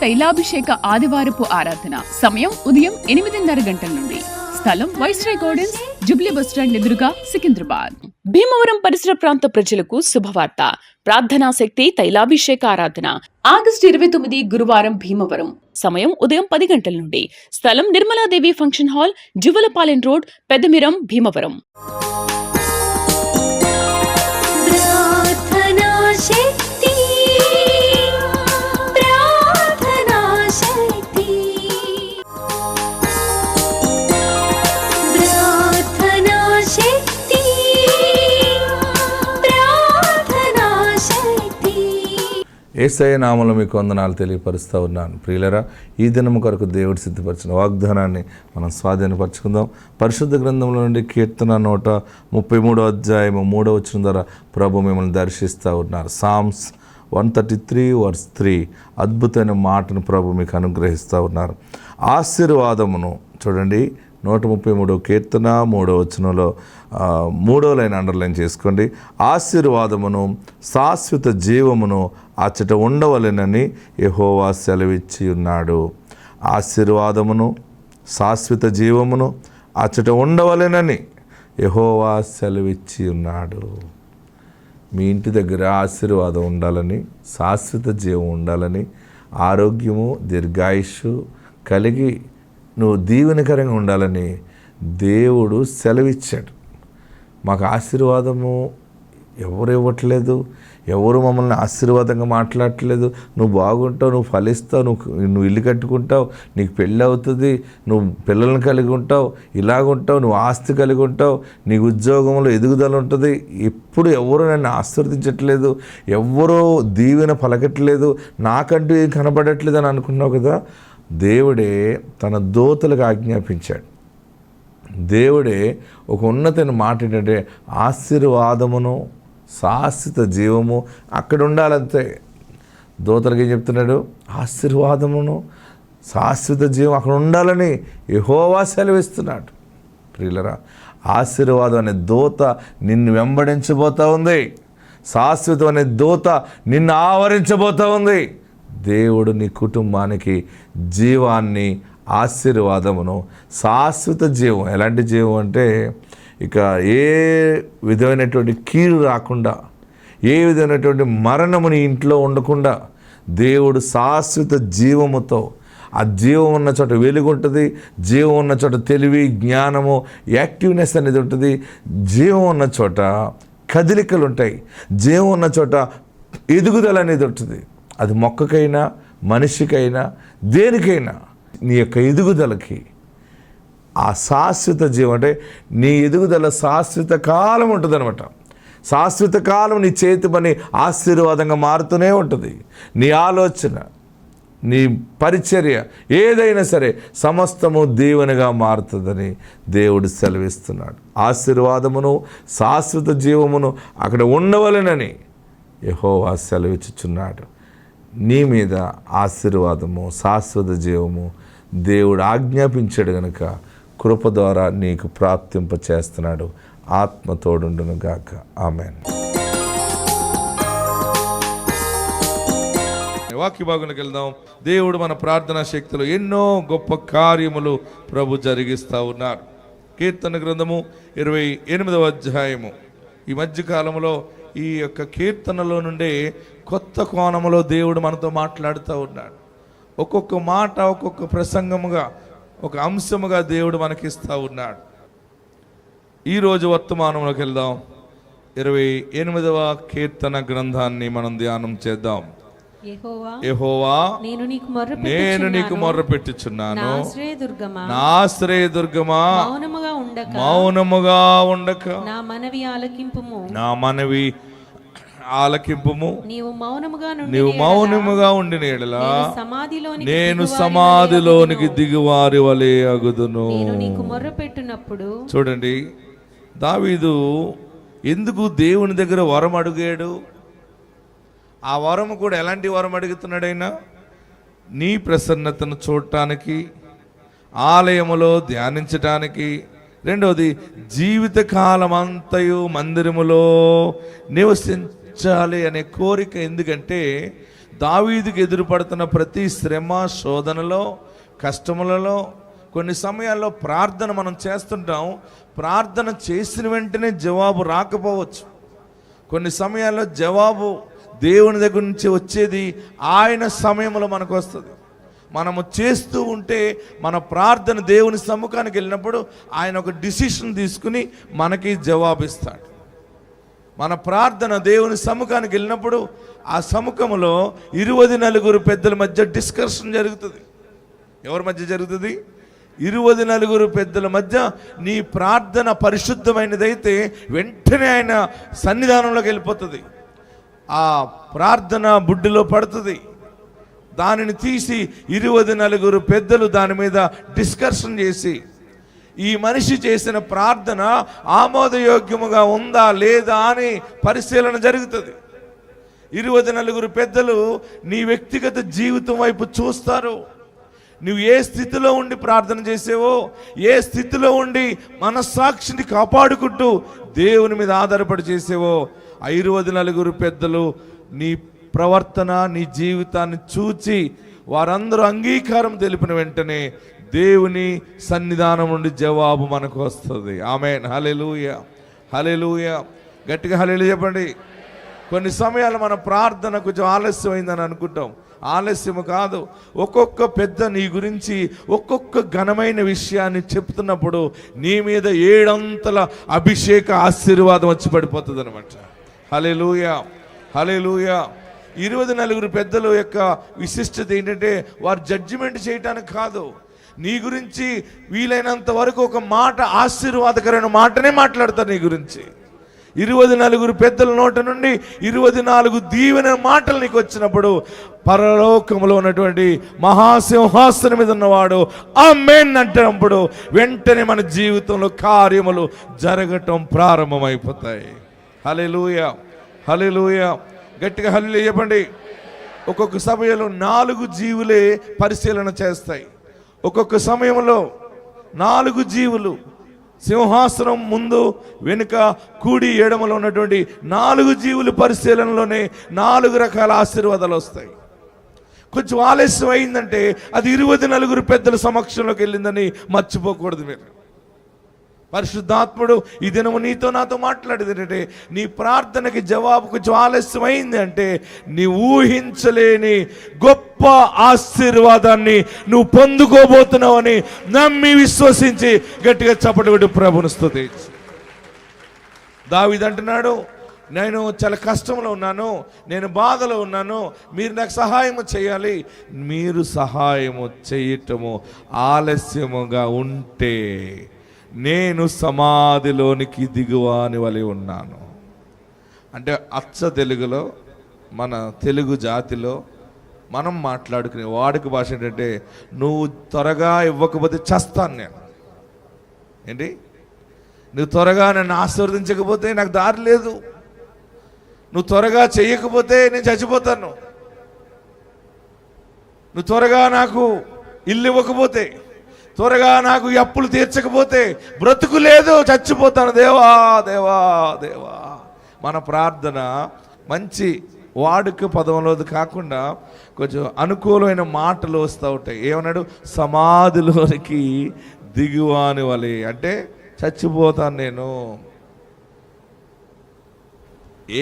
తైలాభిషేక ఆదివారపు ఆరాధన. సమయం ఉదయం 8:30 గంటల నుండి. స్థలం వైస్రాయ్ గార్డెన్స్, జూబ్లీ బస్టాండ్ ఎదురుగా, సికింద్రాబాద్. భీమవరం పరిసర ప్రాంత ప్రజలకు శుభవార్త. ప్రార్థనా శక్తి తైలాభిషేక ఆరాధన ఆగస్టు 29 గురువారం భీమవరం. సమయం ఉదయం 10 గంటల నుండి. స్థలం Nirmaladevi function hall, Juvvalapalem road, Peddamiram, Bhimavaram. Yesayya నామములో మీకు వందనాలు తెలియపరుస్తూ ఉన్నాను. ప్రియులరా, ఈ దినము కొరకు దేవుడు సిద్ధపరిచిన వాగ్దానాన్ని మనం స్వాధీనపరచుకుందాం. పరిశుద్ధ గ్రంథంలో నుండి కీర్తన 133 అధ్యాయము 3వ వచనం ద్వారా ప్రభు మిమ్మల్ని దర్శిస్తూ ఉన్నారు. సామ్స్ 133:3 అద్భుతమైన మాటను ప్రభు మీకు అనుగ్రహిస్తూ ఉన్నారు. ఆశీర్వాదమును చూడండి, 133 కీర్తన 3వ వచనంలో 3వ లైన్ అండర్లైన్ చేసుకోండి. ఆశీర్వాదమును శాశ్వత జీవమును అచ్చట ఉండవలెనని యెహోవా సెలవిచ్చి ఉన్నాడు. ఆశీర్వాదమును శాశ్వత జీవమును అచ్చట ఉండవలెనని యెహోవా సెలవిచ్చి ఉన్నాడు. మీ ఇంటి దగ్గర ఆశీర్వాదం ఉండాలని, శాశ్వత జీవం ఉండాలని, ఆరోగ్యము దీర్ఘాయుష్షు కలిగి నువ్వు దీవెనకరంగా ఉండాలని దేవుడు సెలవిచ్చాడు. మాకు ఆశీర్వాదము ఎవరు ఇవ్వట్లేదు, ఎవరు మమ్మల్ని ఆశీర్వాదంగా మాట్లాడట్లేదు. నువ్వు బాగుంటావు, నువ్వు ఫలిస్తావు, నువ్వు ఇల్లు కట్టుకుంటావు, నీకు పెళ్ళి అవుతుంది, నువ్వు పిల్లల్ని కలిగి ఉంటావు, ఇలాగుంటావు, నువ్వు ఆస్తి కలిగి ఉంటావు, నీకు ఉద్యోగంలో ఎదుగుదల ఉంటుంది. ఎప్పుడు ఎవరు నన్ను ఆశీర్వదించట్లేదు, ఎవరో దీవెన పలకట్లేదు, నాకంటూ ఏం కనపడట్లేదు అని అనుకున్నావు కదా. దేవుడే తన దూతలకు ఆజ్ఞాపించాడు. దేవుడే ఒక ఉన్నతమైన మాట ఏంటంటే ఆశీర్వాదమును శాశ్వత జీవము అక్కడ ఉండాలంతే. దూతలకు ఏం చెప్తున్నాడు? ఆశీర్వాదమును శాశ్వత జీవం అక్కడ ఉండాలని యెహోవా సెలవిస్తున్నాడు. ప్రియులరా, ఆశీర్వాదం అనే దూత నిన్ను వెంబడించబోతూ ఉంది. శాశ్వతం అనే దూత నిన్ను ఆవరించబోతూ ఉంది. దేవుడు నీ కుటుంబానికి జీవాన్ని, ఆశీర్వాదమును, శాశ్వత జీవం. ఎలాంటి జీవం అంటే ఇక ఏ విధమైనటువంటి కీడు రాకుండా, ఏ విధమైనటువంటి మరణము నీ ఇంట్లో ఉండకుండా దేవుడు శాశ్వత జీవముతో, ఆ జీవం ఉన్న చోట వెలుగు ఉంటుంది, జీవం ఉన్న చోట తెలివి, జ్ఞానము, యాక్టివ్నెస్ అనేది ఉంటుంది. జీవం ఉన్న చోట కదలికలు ఉంటాయి, జీవం ఉన్న చోట ఎదుగుదల అనేది ఉంటుంది. అది మొక్కకైనా, మనిషికైనా, దేనికైనా నీ యొక్క ఎదుగుదలకి ఆ శాశ్వత జీవం అంటే నీ ఎదుగుదల శాశ్వత కాలం ఉంటుంది అనమాట. శాశ్వత కాలం నీ చేతి పని ఆశీర్వాదంగా మారుతూనే ఉంటుంది. నీ ఆలోచన, నీ పరిచర్య ఏదైనా సరే సమస్తము దీవెనగా మారుతుందని దేవుడు సెలవిస్తున్నాడు. ఆశీర్వాదమును శాశ్వత జీవమును అక్కడ ఉండవలెనని యెహోవా సెలవిచ్చుచున్నాడు. నీ మీద ఆశీర్వాదము, శాశ్వత జీవము దేవుడు ఆజ్ఞాపించాడు గనుక కృప ద్వారా నీకు ప్రాప్తింప చేస్తున్నాడు. ఆత్మ తోడుండును గాక. ఆమేన్. వాక్య భాగంలోకి వెళ్దాం. దేవుడు మన ప్రార్థనా శక్తిలో ఎన్నో గొప్ప కార్యములు ప్రభు జరిగిస్తూ ఉన్నారు. కీర్తన గ్రంథము 28వ అధ్యాయము. ఈ మధ్యకాలంలో ఈ యొక్క కీర్తనలో నుండే కొత్త కోణములో దేవుడు మనతో మాట్లాడుతూ ఉన్నాడు. ఒక్కొక్క మాట, ఒక్కొక్క ప్రసంగముగా, ఒక అంశముగా దేవుడు మనకిస్తూ ఉన్నాడు. ఈరోజు వర్తమానంలోకి వెళ్దాం. 28వ కీర్తన గ్రంథాన్ని మనం ధ్యానం చేద్దాం. యెహోవా, నేను నీకు మొర్ర పెట్టుచున్నాను, నా ఆశ్రయదుర్గమా, మౌనముగా ఉండక నా మనవి ఆలకింపుము. నీవు మౌనముగా ఉండిన యెడల నేను సమాధిలోనికి దిగువారి వలె అగుదును. చూడండి, దావీదు ఎందుకు దేవుని దగ్గర వరం అడిగాడు? ఆ వరం కూడా ఎలాంటి వరం అడుగుతున్నాడైనా? నీ ప్రసన్నతను చూడటానికి, ఆలయములో ధ్యానించటానికి, రెండవది జీవితకాలం అంతయు మందిరములో నివసించాలి అనే కోరిక. ఎందుకంటే దావీదుకి ఎదురుపడుతున్న ప్రతి శ్రమ, శోధనలో, కష్టములలో కొన్ని సమయాల్లో ప్రార్థన మనం చేస్తుంటాం. ప్రార్థన చేసిన వెంటనే జవాబు రాకపోవచ్చు. కొన్ని సమయాల్లో జవాబు దేవుని దగ్గర నుంచి వచ్చేది ఆయన సమయంలో మనకు వస్తుంది. మనము చేస్తూ ఉంటే మన ప్రార్థన దేవుని సముఖానికి వెళ్ళినప్పుడు ఆయన ఒక డిసిషన్ తీసుకుని మనకి జవాబిస్తాడు. మన ప్రార్థన దేవుని సముఖానికి వెళ్ళినప్పుడు ఆ సముఖంలో 24 పెద్దల మధ్య డిస్కషన్ జరుగుతుంది. ఎవరి మధ్య జరుగుతుంది? 24 పెద్దల మధ్య నీ ప్రార్థన పరిశుద్ధమైనదైతే వెంటనే ఆయన సన్నిధానంలోకి వెళ్ళిపోతుంది. ఆ ప్రార్థన బుడ్డిలో పడుతుంది. దానిని తీసి 24 పెద్దలు దాని మీద డిస్కషన్ చేసి ఈ మనిషి చేసిన ప్రార్థన ఆమోదయోగ్యముగా ఉందా లేదా అని పరిశీలన జరుగుతుంది. 24 పెద్దలు నీ వ్యక్తిగత జీవితం వైపు చూస్తారు. నువ్వు ఏ స్థితిలో ఉండి ప్రార్థన చేసేవో, ఏ స్థితిలో ఉండి మనస్సాక్షిని కాపాడుకుంటూ దేవుని మీద ఆధారపడి చేసేవో, 24 పెద్దలు నీ ప్రవర్తన, నీ జీవితాన్ని చూచి వారందరూ అంగీకారం తెలిపిన వెంటనే దేవుని సన్నిధానం నుండి జవాబు మనకు వస్తుంది. ఆమేన్. హల్లెలూయా, హల్లెలూయా. గట్టిగా హల్లెలూయా చెప్పండి. కొన్ని సమయాలు మన ప్రార్థన కొంచెం ఆలస్యమైందని అనుకుంటాం. ఆలస్యము కాదు. ఒక్కొక్క పెద్ద నీ గురించి ఒక్కొక్క ఘనమైన విషయాన్ని చెప్తున్నప్పుడు నీ మీద 7 అంతల అభిషేక ఆశీర్వాదం వచ్చి పడిపోతుంది అనమాట. హల్లెలూయా, హల్లెలూయా. 24 పెద్దల యొక్క విశిష్టత ఏంటంటే వారు జడ్జిమెంట్ చేయటానికి కాదు, నీ గురించి వీలైనంత వరకు ఒక మాట, ఆశీర్వాదకరమైన మాటనే మాట్లాడతారు నీ గురించి. 24 పెద్దల నోట నుండి 24 దీవెన మాటలు నీకు వచ్చినప్పుడు పరలోకంలో ఉన్నటువంటి మహాసింహాసనం మీద ఉన్నవాడు ఆమేన్ అంటున్నప్పుడు వెంటనే మన జీవితంలో కార్యములు జరగటం ప్రారంభమైపోతాయి. హల్లెలూయా, హల్లెలూయా. గట్టిగా హల్లెలూయా చెప్పండి. ఒక్కొక్క సమయంలో 4 జీవులే పరిశీలన చేస్తాయి. ఒక్కొక్క సమయంలో 4 జీవులు సింహాసనం ముందు, వెనుక, కుడి, ఎడమలో ఉన్నటువంటి 4 జీవుల పరిశీలనలోనే 4 రకాల ఆశీర్వాదాలు వస్తాయి. కొంచెం ఆలస్యం అయిందంటే అది 24 పెద్దల సమక్షంలోకి వెళ్ళిందని మర్చిపోకూడదు మీరు. పరిశుద్ధాత్ముడు ఈ దినము నీతో నాతో మాట్లాడేది ఏంటంటే, నీ ప్రార్థనకి జవాబు కొంచెం ఆలస్యం అయింది అంటే నీ ఊహించలేని గొప్ప ఆశీర్వాదాన్ని నువ్వు పొందుకోబోతున్నావని నమ్మి విశ్వసించి గట్టిగా చప్పటి కొట్టి ప్రభువుని స్తుతించు. దావీదు అంటున్నాడు, నేను చాలా కష్టంలో ఉన్నాను, నేను బాధలో ఉన్నాను, మీరు నాకు సహాయము చేయాలి. మీరు సహాయము చేయటము ఆలస్యముగా ఉంటే నేను సమాధిలోనికి దిగువాని వలె ఉన్నాను. అంటే అచ్చ తెలుగులో, మన తెలుగు జాతిలో మనం మాట్లాడుకునే వాడుక భాష ఏంటంటే, నువ్వు త్వరగా ఇవ్వకపోతే చస్తాను నేను. ఏంటి? నువ్వు త్వరగా నన్ను ఆశీర్వదించకపోతే నాకు దారి లేదు, నువ్వు త్వరగా చెయ్యకపోతే నేను చచ్చిపోతాను, నువ్వు త్వరగా నాకు ఇల్లు ఇవ్వకపోతే, త్వరగా నాకు ఈ అప్పులు తీర్చకపోతే బ్రతుకు లేదు, చచ్చిపోతాను. దేవా, దేవా, దేవా. మన ప్రార్థన మంచి వాడుక పదంలోది కాకుండా కొంచెం అనుకూలమైన మాటలు వస్తూ ఉంటాయి. ఏమన్నాడు? సమాధిలోనికి దిగువాని వలె. అంటే చచ్చిపోతాను నేను.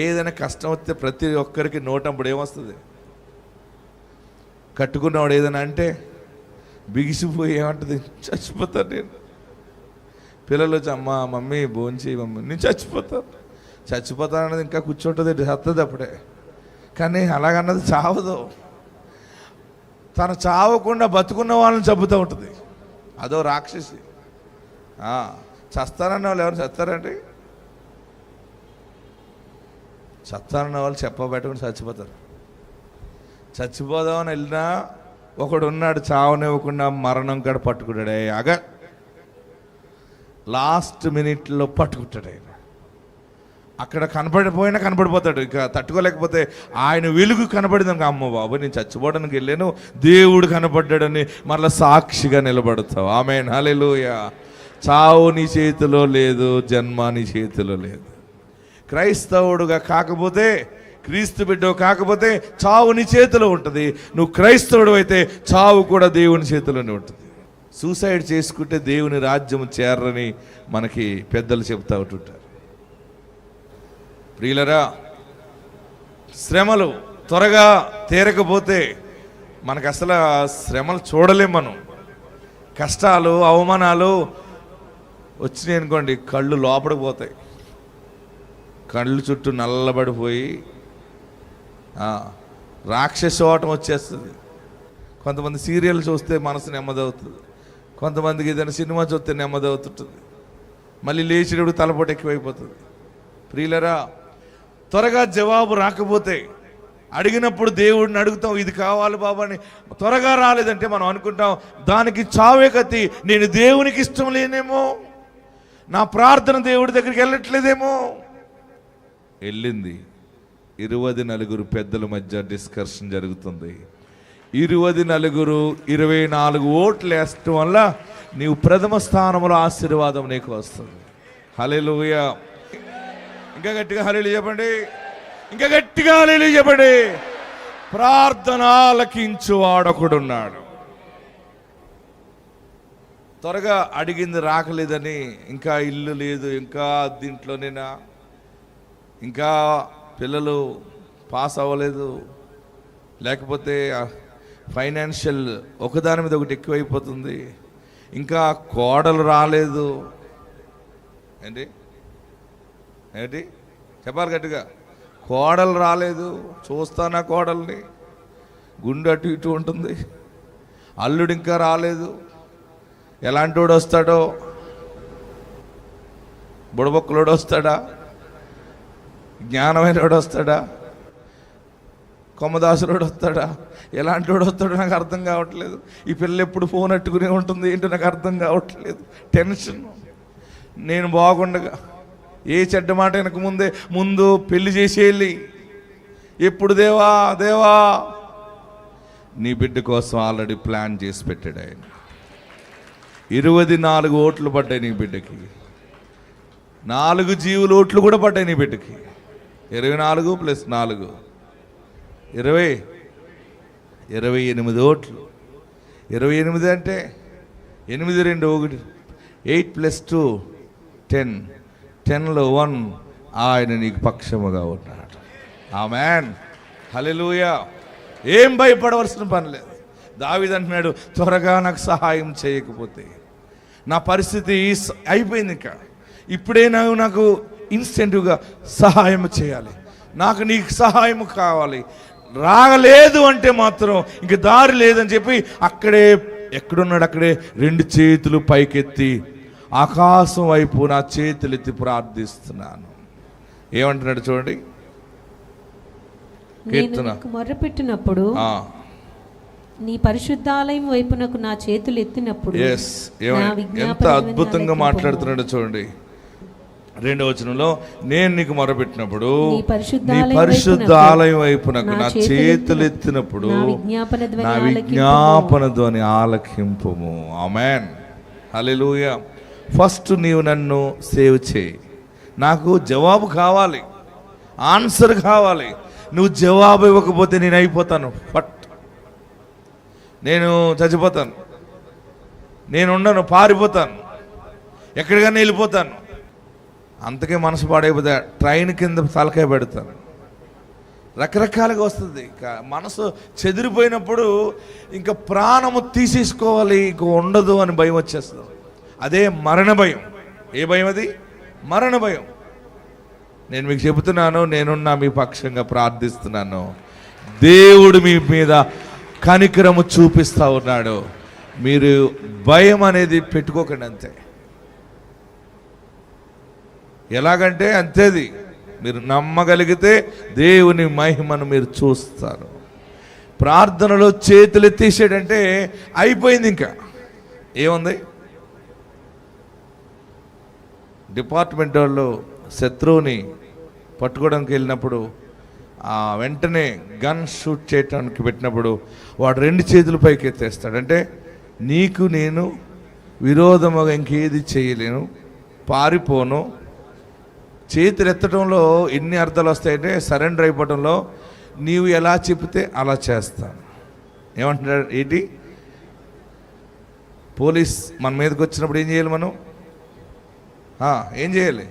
ఏదైనా కష్టం వస్తే ప్రతి ఒక్కరికి నోటంపుడు ఏమొస్తుంది? కట్టుకున్నవాడు ఏదైనా అంటే బిగిసిపోయి ఏమంటుంది? చచ్చిపోతాను నేను. పిల్లలు వచ్చి, అమ్మ, మమ్మీ భోంచేయి మమ్మీ, నేను చచ్చిపోతాను అన్నది ఇంకా కూర్చుంటుంది, చస్తుంది అప్పుడే. కానీ అలాగన్నది చావదు. తను చావకుండా బతుకున్న వాళ్ళని చంపుతూ ఉంటుంది. అదో రాక్షసి. చస్తానన్న వాళ్ళు ఎవరు చస్తారండి? చస్తానన్న వాళ్ళు చెప్పబెట్టుకుని చచ్చిపోతారు. చచ్చిపోదామని వెళ్ళినా ఒకడు ఉన్నాడు, చావనివ్వకుండా మరణం కాడ పట్టుకుంటాడు. అగ లాస్ట్ మినిట్లో పట్టుకుంటాడు ఆయన. అక్కడ కనపడిపోతాడు. ఇక తట్టుకోలేకపోతే ఆయన వెలుగు కనపడింది. అమ్మ బాబు, నేను చచ్చిపోవడానికి వెళ్ళాను, దేవుడు కనపడ్డాడని మళ్ళీ సాక్షిగా నిలబడతావు. ఆమేన్, హల్లెలూయా. చావు నీ చేతిలో లేదు, జన్మ నీ చేతిలో లేదు. క్రైస్తవుడుగా కాకపోతే క్రీస్తు బిడ్డో కాకపోతే చావు నీ చేతిలో ఉంటుంది. నువ్వు క్రైస్తవుడు అయితే చావు కూడా దేవుని చేతిలోనే ఉంటుంది. సూసైడ్ చేసుకుంటే దేవుని రాజ్యం చేరని మనకి పెద్దలు చెబుతూ ఉంటుంటారు. ప్రియులరా, శ్రమలు త్వరగా తీరకపోతే మనకు అసలు శ్రమలు చూడలేం. మనం కష్టాలు అవమానాలు వచ్చినాయి అనుకోండి, కళ్ళు లోపలికి పోతాయి, కళ్ళు చుట్టూ నల్లబడిపోయి రాక్షసోటం వచ్చేస్తుంది. కొంతమంది సీరియల్ చూస్తే మనసు నెమ్మదవుతుంది, కొంతమందికి ఏదైనా సినిమా చూస్తే నెమ్మదవుతుంటుంది, మళ్ళీ లేచినప్పుడు తలపోటు ఎక్కువైపోతుంది. ప్రియులరా, త్వరగా జవాబు రాకపోతే అడిగినప్పుడు దేవుడిని అడుగుతాం, ఇది కావాలి బాబా అని. త్వరగా రాలేదంటే మనం అనుకుంటాం దానికి చావే కత్తి, నేను దేవునికి ఇష్టం లేనేమో, నా ప్రార్థన దేవుడి దగ్గరికి వెళ్ళట్లేదేమో. వెళ్ళింది. 24 పెద్దల మధ్య డిస్కషన్ జరుగుతుంది. 24 24 ఓట్లు వేయడం వల్ల నీవు ప్రథమ స్థానంలో ఆశీర్వాదం నీకు వస్తుంది. హల్లెలూయా. ఇంకా గట్టిగా హల్లెలూయా చెప్పండి, ఇంకా గట్టిగా హల్లెలూయా చెప్పండి. ప్రార్థన ఆలకించు వాడొకడున్నాడు. త్వరగా అడిగింది రాకలేదని, ఇంకా ఇల్లు లేదు, ఇంకా దీంట్లోనేనా, ఇంకా పిల్లలు పాస్ అవ్వలేదు, లేకపోతే ఫైనాన్షియల్ ఒకదాని మీద ఒకటి ఎక్కువైపోతుంది, ఇంకా కోడలు రాలేదు. ఏంటి ఏంటి చెప్పాలి గట్టిగా, కోడలు రాలేదు. చూస్తానా కోడల్ని, గుండె అటు ఇటు ఉంటుంది. అల్లుడు ఇంకా రాలేదు. ఎలాంటి వాడు వస్తాడో, బుడబొక్కలోడు వస్తాడా, జ్ఞానమైన వాడు వస్తాడా, కొమ్మదాసులోడు వస్తాడా, ఎలాంటి వాడు వస్తాడో నాకు అర్థం కావట్లేదు. ఈ పిల్ల ఎప్పుడు ఫోన్ అట్టుకునే ఉంటుంది, ఏంటో నాకు అర్థం కావట్లేదు. టెన్షన్. నేను బాగుండగా ఏ చెడ్డ మాట వెనక ముందు పెళ్లి చేసేయాలి. ఎప్పుడు దేవా దేవా, నీ బిడ్డ కోసం ఆల్రెడీ ప్లాన్ చేసి పెట్టాడు ఆయన. 24 ఓట్లు పడ్డాయి నీ బిడ్డకి, 4 జీవుల ఓట్లు కూడా పడ్డాయి నీ బిడ్డకి. 24 + 4 28 ఓట్లు. 28 అంటే 8 2 1, 8 + 2 10, 10లో 1. ఆయన నీకు పక్షముగా ఉన్నాడు. ఆమేన్, హల్లెలూయా. ఏం భయపడవలసిన పని లేదు. దావీదు అంటున్నాడు, త్వరగా నాకు సహాయం చేయకపోతే నా పరిస్థితి అయిపోయింది. ఇంకా ఇప్పుడే నాకు ఇన్స్టెంట్గా సహాయం చేయాలి, నాకు నీకు సహాయం కావాలి. రాగలేదు అంటే మాత్రం ఇంక దారి లేదని చెప్పి అక్కడే ఎక్కడున్నాడు అక్కడే 2 చేతులు పైకెత్తి ఆకాశం వైపు నా చేతులెత్తి ప్రార్థిస్తున్నాను. ఏమంటున్నాడు చూడండి, కీర్తన మొర్రపెట్టినప్పుడు నీ పరిశుద్ధాలయం వైపునకు నా చేతులు ఎత్తినప్పుడు. ఎంత అద్భుతంగా మాట్లాడుతున్నాడు చూడండి. 2వ వచనంలో, నేను నీకు మొరపెట్టినప్పుడు నీ పరిశుద్ధ ఆలయం వైపునకు నా చేతులు ఎత్తినప్పుడు నా విజ్ఞాపన ధ్వని ఆలకింపుము. ఆమేన్, హల్లెలూయా. ఫస్ట్ నీవు నన్ను సేవ్ చేయి, నాకు జవాబు కావాలి, ఆన్సర్ కావాలి. నువ్వు జవాబు ఇవ్వకపోతే నేను అయిపోతాను, నేను చచ్చిపోతాను, నేను ఉండను, పారిపోతాను, ఎక్కడికైనా వెళ్ళిపోతాను. అంతకే మనసు పాడైపోతే ట్రైన్ కింద తలకాయ పెడతాను. రకరకాలుగా వస్తుంది. ఇంకా మనసు చెదిరిపోయినప్పుడు ఇంకా ప్రాణము తీసేసుకోవాలి, ఇంక ఉండదు అని భయం వచ్చేస్తుంది. అదే మరణ భయం. ఏ భయం అది? మరణ భయం. నేను మీకు చెబుతున్నాను, నేనున్నా మీ పక్షంగా ప్రార్థిస్తున్నాను. దేవుడు మీ మీద కనికరము చూపిస్తూ ఉన్నాడు. మీరు భయం అనేది పెట్టుకోకండి, అంతే. ఎలాగంటే అంతేది, మీరు నమ్మగలిగితే దేవుని మహిమను మీరు చూస్తారు. ప్రార్థనలో చేతులు ఎత్తేసాడంటే అయిపోయింది. ఇంకా ఏముంది? డిపార్ట్మెంట్ వాళ్ళు శత్రువుని పట్టుకోవడానికి వెళ్ళినప్పుడు వెంటనే గన్ షూట్ చేయడానికి పెట్టినప్పుడు వాడు 2 చేతులు పైకి ఎత్తేస్తాడు. అంటే నీకు నేను విరోధముగా ఇంకేది చేయలేను, పారిపోను, చేతులు ఎత్తడంలో ఎన్ని అర్థాలు వస్తాయంటే సరెండర్ అయిపోవడంలో నీవు ఎలా చెప్తే అలా చేస్తాను. ఏమంటున్నాడు? ఏంటి? పోలీస్ మన మీదకి వచ్చినప్పుడు ఏం చేయాలి? మనం ఏం చేయాలి?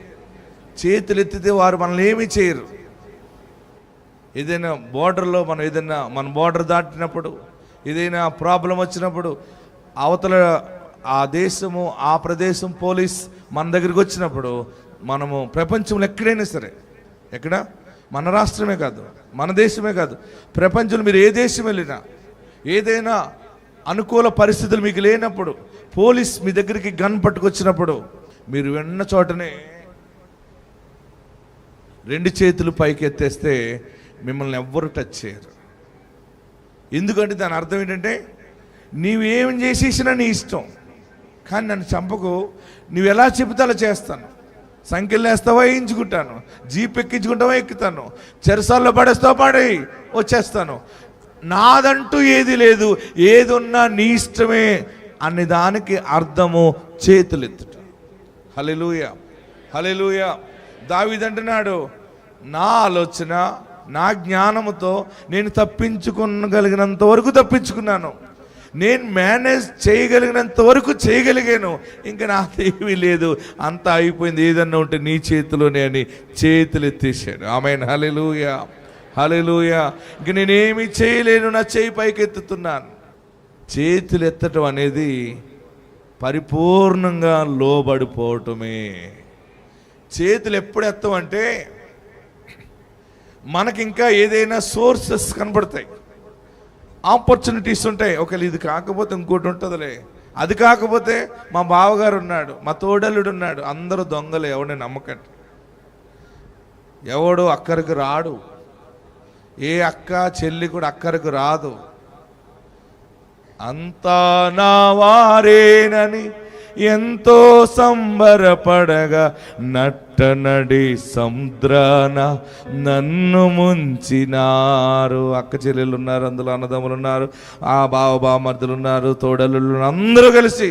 చేతులు ఎత్తితే వారు మనల్ని ఏమీ చేయరు. ఏదైనా బోర్డర్లో మన బోర్డర్ దాటినప్పుడు ఏదైనా ప్రాబ్లం వచ్చినప్పుడు అవతల ఆ దేశము ఆ ప్రదేశం పోలీస్ మన దగ్గరికి వచ్చినప్పుడు మనము ప్రపంచంలో ఎక్కడైనా సరే, ఎక్కడ మన రాష్ట్రమే కాదు, మన దేశమే కాదు, ప్రపంచంలో మీరు ఏ దేశం వెళ్ళినా ఏదైనా అనుకూల పరిస్థితులు మీకు లేనప్పుడు పోలీస్ మీ దగ్గరికి గన్ పట్టుకొచ్చినప్పుడు మీరు వెన్న చోటనే 2 చేతులు పైకి ఎత్తేస్తే మిమ్మల్ని ఎవ్వరు టచ్ చేయరు. ఎందుకంటే దాని అర్థం ఏంటంటే నీవేం చేసేసినా నీ ఇష్టం, కానీ నన్ను చంపకు, నువ్వు ఎలా చెబితే అలా చేస్తాను. సంఖ్యలు వేస్తావా వేయించుకుంటాను, జీప్ ఎక్కించుకుంటావా ఎక్కుతాను, చెరసాల్లో పడేస్తావా పడి వచ్చేస్తాను. నాదంటూ ఏది లేదు, ఏది ఉన్నా నీ ఇష్టమే అనే దానికి అర్థము చేతులెత్తుట. హల్లెలూయా, హల్లెలూయా. దావీదు అంటున్నాడు, నా ఆలోచన నా జ్ఞానముతో నేను తప్పించుకోగలిగినంత వరకు తప్పించుకున్నాను, నేను మేనేజ్ చేయగలిగినంత వరకు చేయగలిగాను, ఇంకా నాదేమీ లేదు, అంతా అయిపోయింది, ఏదన్నా ఉంటే నీ చేతిలోనే అని చేతులు ఎత్తేసాడు. ఆమేన్, హల్లెలూయా, హల్లెలూయా. ఇంక నేనేమి చేయలేను, నా చేయి పైకి ఎత్తుతున్నాను. చేతులు ఎత్తటం అనేది పరిపూర్ణంగా లోబడిపోవటమే. చేతులు ఎప్పుడు ఎత్తమంటే మనకి ఇంకా ఏదైనా సోర్సెస్ కనబడతాయి, ఆపర్చునిటీస్ ఉంటాయి. ఒకవేళ ఇది కాకపోతే ఇంకోటి ఉంటుందిలే, అది కాకపోతే మా బావగారు ఉన్నాడు, మా తోడల్లుడు ఉన్నాడు. అందరూ దొంగలు, ఎవడిని నమ్మకండి. ఎవడు అక్కడికి రాడు, ఏ అక్క చెల్లి కూడా అక్కడికి రాదు. అంతా నా వారేనని ఎంతో సంబరపడగా నట్టనడి సముద్రాన నన్ను ముంచినారు. అక్క చెల్లెలు ఉన్నారు, అందులో అన్నదమ్ములు ఉన్నారు, ఆ బావ బామర్దులు ఉన్నారు, తోడలు, అందరూ కలిసి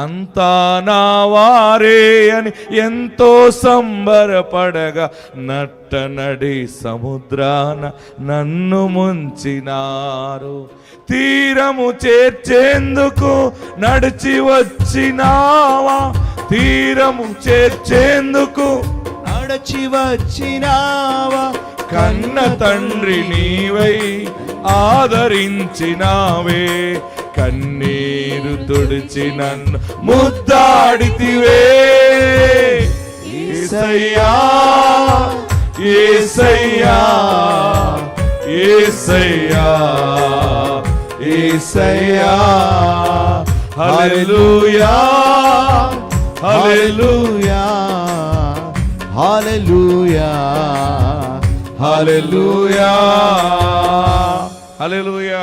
అంతా నా వారే అని ఎంతో సంబరపడగా నట్టనడి సముద్రాన నన్ను ముంచినారు. తీరము చేర్చేందుకు నడిచి వచ్చినావా, తీరము చేర్చేందుకు నడిచి వచ్చినావా, కన్న తండ్రి నీవై ఆదరించినావే, కన్నీరు తుడిచి నన్ను ముద్దాడితివే. యేసయ్యా, యేసయ్యా, యేసయ్యా, యేసయ్యా, హల్లెలూయా, హల్లెలూయా, హల్లెలూయా, హల్లెలూయా, హల్లెలూయా.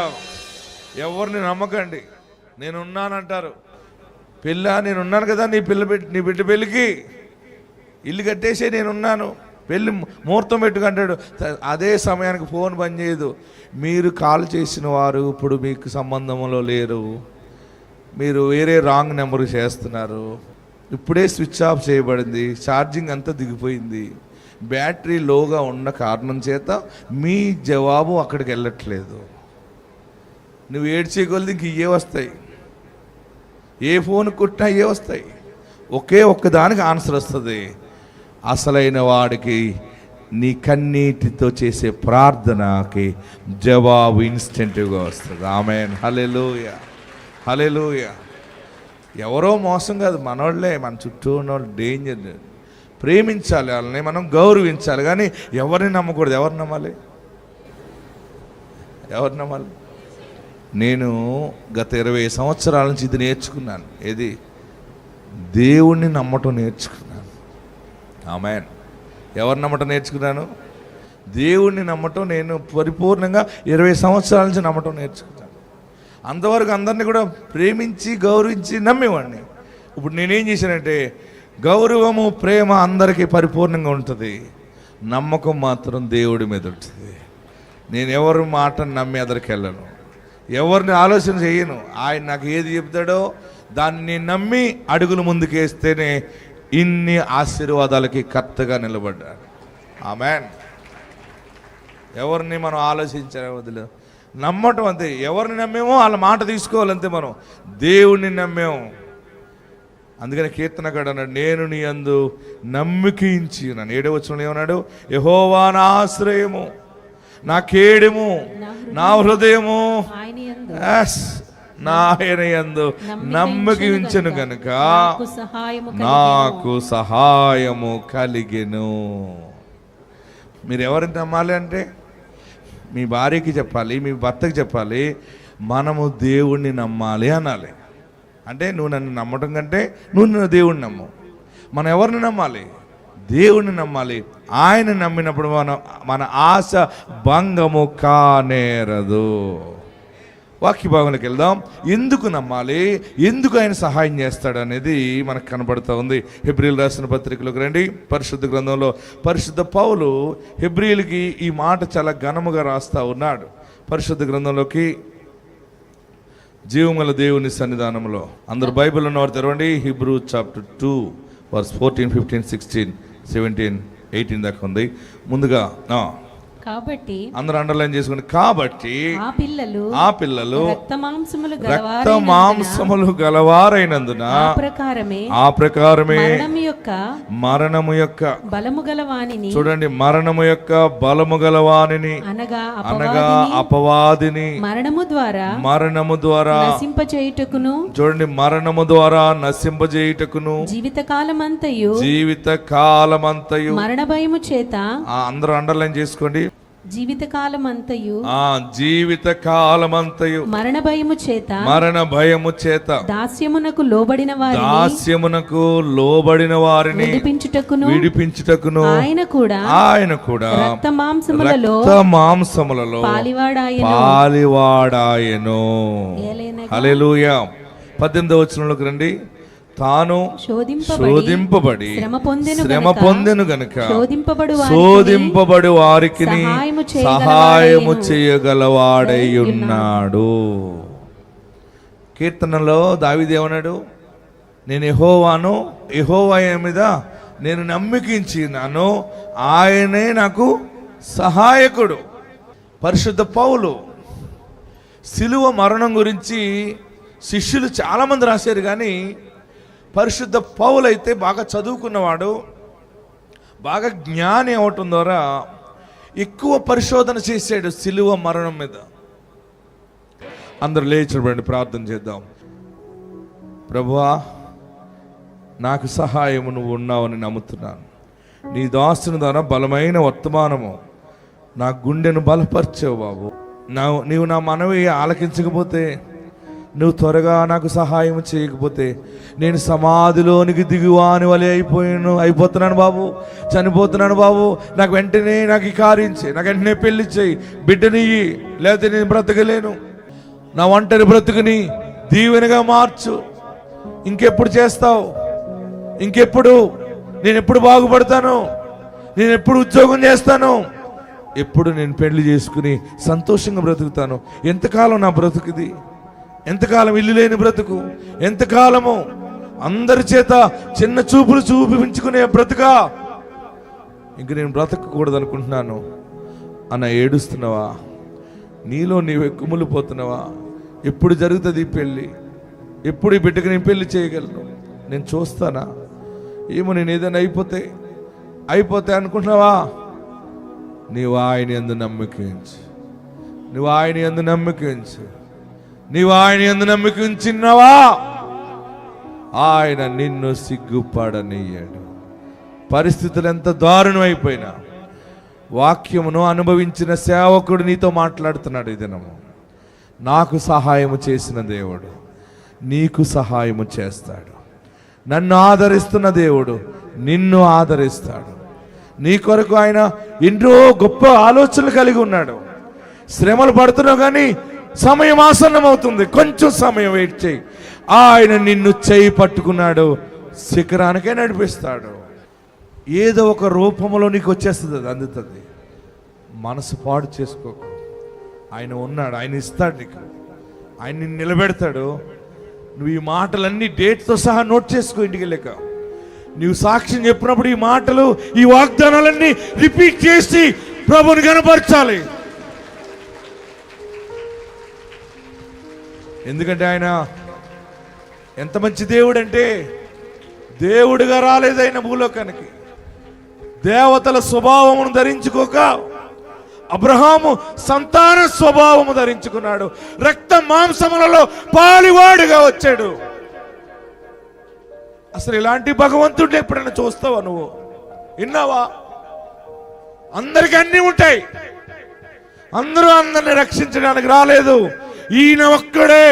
ఎవరిని నమ్మకండి. నేనున్నానంటారు. నేనున్నాను కదా, నీ బిడ్డ పెళ్ళికి ఇల్లు కట్టేసే, నేనున్నాను, పెళ్ళి ముహూర్తం పెట్టుకుంటాడు. అదే సమయానికి ఫోన్ పని చేయదు. మీరు కాల్ చేసిన వారు ఇప్పుడు మీకు సంబంధంలో లేరు, మీరు వేరే రాంగ్ నెంబర్ చేస్తున్నారు, ఇప్పుడే స్విచ్ ఆఫ్ చేయబడింది, ఛార్జింగ్ అంతా దిగిపోయింది, బ్యాటరీ లోగా ఉన్న కారణం చేత మీ జవాబు అక్కడికి వెళ్ళట్లేదు. నువ్వు ఏడ్చేయగలది ఇంక ఇవే వస్తాయి, ఏ ఫోన్ కొట్టినా ఇవే వస్తాయి. ఒక్క దానికి ఆన్సర్ వస్తుంది. అసలైన వాడికి నీ కన్నీటితో చేసే ప్రార్థనకి జవాబు ఇన్స్టెంట్గా వస్తుంది. ఆమేన్, హల్లెలూయా, హల్లెలూయా. ఎవరో మోసం కాదు, మనోళ్ళే, మన చుట్టూ ఉన్నోళ్ళు డేంజర్. ప్రేమించాలి, వాళ్ళని మనం గౌరవించాలి, కానీ ఎవరిని నమ్మకూడదు. ఎవరు నమ్మాలి? ఎవరు నమ్మాలి? నేను గత 20 సంవత్సరాల నుంచి ఇది నేర్చుకున్నాను. ఏది? దేవుణ్ణి నమ్మటం నేర్చుకున్నాను. ఆమేన్. ఎవరు నమ్మటం నేర్చుకున్నాను? దేవుణ్ణి నమ్మటం నేను పరిపూర్ణంగా 20 సంవత్సరాల నుంచి నమ్మటం నేర్చుకున్నాను. అంతవరకు అందరినీ కూడా ప్రేమించి గౌరవించి నమ్మేవాడిని. ఇప్పుడు నేనేం చేశానంటే, గౌరవము ప్రేమ అందరికీ పరిపూర్ణంగా ఉంటుంది, నమ్మకం మాత్రం దేవుడి మీద ఉంటుంది. నేను ఎవరి మాటను నమ్మి ఎదరికి వెళ్ళను, ఎవరిని ఆలోచన చేయను. ఆయన నాకు ఏది చెప్తాడో దాన్ని నేను నమ్మి అడుగులు ముందుకేస్తేనే ఇన్ని ఆశీర్వాదాలకి కర్తగా నిలబడ్డాడు. ఆమేన్. ఎవరిని మనం ఆలోచించే వదిలే నమ్మటం అంతే. ఎవరిని నమ్మేమో వాళ్ళ మాట తీసుకోవాలంతే. మనం దేవుణ్ణి నమ్మేమో. అందుకని కీర్తనగాడు అన్నాడు, నేను నీ యందు నమ్మికించి ఉన్నాను. 7వ వచనంలో ఏమన్నాడు? యెహోవా నా ఆశ్రయము, నా కేడెము, నా హృదయము, నా ఆయన యందు నమ్మకించను గనుక నాకు సహాయము కలిగెను. మీరు ఎవరిని నమ్మాలి అంటే మీ భార్యకి చెప్పాలి, మీ భర్తకి చెప్పాలి, మనము దేవుణ్ణి నమ్మాలి అనాలి. అంటే నువ్వు నన్ను నమ్మటం కంటే నువ్వు నన్ను దేవుణ్ణి నమ్ము. మనం ఎవరిని నమ్మాలి? దేవుణ్ణి నమ్మాలి. ఆయన నమ్మినప్పుడు మన ఆశ భంగము కానేరదు. వాక్య భాగంలోకి వెళ్దాం. ఎందుకు నమ్మాలి, ఎందుకు ఆయన సహాయం చేస్తాడు అనేది మనకు కనబడుతూ ఉంది. హెబ్రీలు రాసిన పత్రికలోకి రండి. పరిశుద్ధ గ్రంథంలో పరిశుద్ధ పౌలు హెబ్రీలకి ఈ మాట చాలా ఘనముగా రాస్తూ ఉన్నాడు. పరిశుద్ధ గ్రంథంలోకి జీవముల దేవుని సన్నిధానంలో అందరు బైబిల్ ఉన్నవారు తెరవండి. హీబ్రూ చాప్టర్ 2 వర్స్ 14, 15, 16, 17, 18 దాకా ఉంది. ముందుగా కాబట్టి అందరూ అండర్లైన్ చేసుకోండి. కాబట్టి ఆ పిల్లలు రక్త మాంసములు గలవారైనందున ఆ ప్రకారమే మరణము యొక్క బలము గలవానిని, చూడండి, మరణము యొక్క బలము గలవానిని అనగా అపవాదిని మరణము ద్వారా నశింపచేయుటకును, చూడండి, మరణము ద్వారా నశింపజేయుటకును జీవితకాలమంతయు మరణ భయము చేత, అందరూ అండర్లైన్ చేసుకోండి, జీవితకాలమంతయు మరణ భయము చేత దాస్యమునకు లోబడిన వారిని విడిపించుటకును ఆయన కూడా రక్త మాంసములలో పాలివాడాయెను. హల్లెలూయా. 18వ వచనంలోకి రండి. తాను శోధింపబడి శ్రమ పొందెను గనుక శోధింపబడు వారికి సహాయము చేయగలవాడై ఉన్నాడు. కీర్తనలో దావీదు ఏమన్నాడు? నేను యెహోవా మీద నేను నమ్మికించినాను, ఆయనే నాకు సహాయకుడు. పరిశుద్ధ పౌలు సిలువ మరణం గురించి శిష్యులు చాలామంది రాశారు, కానీ పరిశుద్ధ పౌలు అయితే బాగా చదువుకున్నవాడు, బాగా జ్ఞాని అవటం ద్వారా ఎక్కువ పరిశోధన చేశాడు సిలువ మరణం మీద. అందరూ లేచినప్పుడు ప్రార్థన చేద్దాం. ప్రభువా, నాకు సహాయము నువ్వు ఉన్నావని నమ్ముతున్నాను. నీ దాసుని ద్వారా బలమైన వర్తమానము నా గుండెను బలపరిచావు బాబు. నీవు నా మనవి ఆలకించకపోతే, నువ్వు త్వరగా నాకు సహాయం చేయకపోతే నేను సమాధిలోనికి దిగువాని వలె అయిపోతున్నాను బాబు, చనిపోతున్నాను బాబు. నాకు వెంటనే నాకు ఈ కార్యం చేయి, నాకు వెంటనే పెళ్లి చేయి, బిడ్డనియ్యి, లేకపోతే నేను బ్రతకలేను. నా ఒంటరి బ్రతుకుని దీవెనగా మార్చు. ఇంకెప్పుడు చేస్తావు? ఇంకెప్పుడు? నేను ఎప్పుడు బాగుపడతాను? నేను ఎప్పుడు ఉద్యోగం చేస్తాను? ఎప్పుడు నేను పెళ్లి చేసుకుని సంతోషంగా బ్రతుకుతాను? ఎంతకాలం నా బ్రతుకుది? ఎంతకాలం ఇల్లు లేని బ్రతుకు? ఎంతకాలము అందరి చేత చిన్న చూపులు చూపించుకునే బ్రతుకా? ఇంక నేను బ్రతకూడదు అనుకుంటున్నాను అన్న ఏడుస్తున్నావా? నీలో నీవే కుమిలిపోతున్నావా? ఎప్పుడు జరుగుతుంది ఈ పెళ్ళి? ఎప్పుడు ఈ బిడ్డకు నేను పెళ్లి చేయగలను? నేను చూస్తానా? ఏమో, నేను ఏదైనా అయిపోతే అనుకుంటున్నావా? నీవు ఆయన యందు నమ్మకించు. నువ్వు ఆయన యందు నమ్మకించు. నీవు ఆయన యందు నమ్మకించినవా, ఆయన నిన్ను సిగ్గుపడనీయడు. పరిస్థితులు ఎంత దారుణం అయిపోయినా వాక్యమును అనుభవించిన సేవకుడు నీతో మాట్లాడుతున్నాడు ఈ దినము. నాకు సహాయము చేసిన దేవుడు నీకు సహాయము చేస్తాడు. నన్ను ఆదరిస్తున్న దేవుడు నిన్ను ఆదరిస్తాడు. నీ కొరకు ఆయన ఎన్నో గొప్ప ఆలోచనలు కలిగి ఉన్నాడు. శ్రమలు పడుతున్నావు కానీ సమయం ఆసన్నం అవుతుంది, కొంచెం సమయం వెయిట్ చేయి. ఆయన నిన్ను చేయి పట్టుకున్నాడు, శిఖరానికే నడిపిస్తాడు. ఏదో ఒక రూపంలో నీకు వచ్చేస్తుంది, అది అందుతుంది. మనసు పాడు చేసుకోకు. ఆయన ఉన్నాడు, ఆయన ఇస్తాడు నీకు, ఆయన నిన్ను నిలబెడతాడు. నువ్వు ఈ మాటలన్నీ డేట్తో సహా నోట్ చేసుకో. ఇంటికి వెళ్ళాక నీవు సాక్ష్యం చెప్పినప్పుడు ఈ మాటలు, ఈ వాగ్దానాలన్నీ రిపీట్ చేసి ప్రభుని కనపరచాలి. ఎందుకంటే ఆయన ఎంత మంచి దేవుడు అంటే, దేవుడిగా రాలేదైన భూలోకానికి, దేవతల స్వభావమును ధరించుకోక అబ్రహాము సంతాన స్వభావము ధరించుకున్నాడు. రక్త మాంసములలో పాలివాడుగా వచ్చాడు. అసలు ఇలాంటి భగవంతుడిని ఎప్పుడైనా చూస్తావా నువ్వు? విన్నావా? అందరికి అన్ని ఉంటాయి, అందరూ అందరిని రక్షించడానికి రాలేదు. ఈయన ఒక్కడే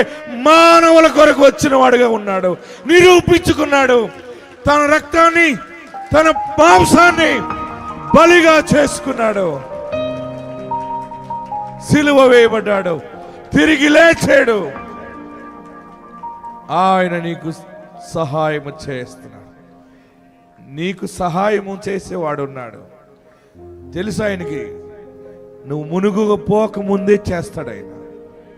మానవుల కొరకు వచ్చిన వాడుగా ఉన్నాడు, నిరూపించుకున్నాడు. తన రక్తాన్ని, తన మాంసాన్ని బలిగా చేసుకున్నాడు, సిలువ వేయబడ్డాడు, తిరిగి లేచాడు. ఆయన నీకు సహాయము చేస్తున్నాడు, నీకు సహాయము చేసేవాడు ఉన్నాడు. తెలుసు ఆయనకి, నువ్వు మునుగు పోక ముందే చేస్తాడు ఆయన.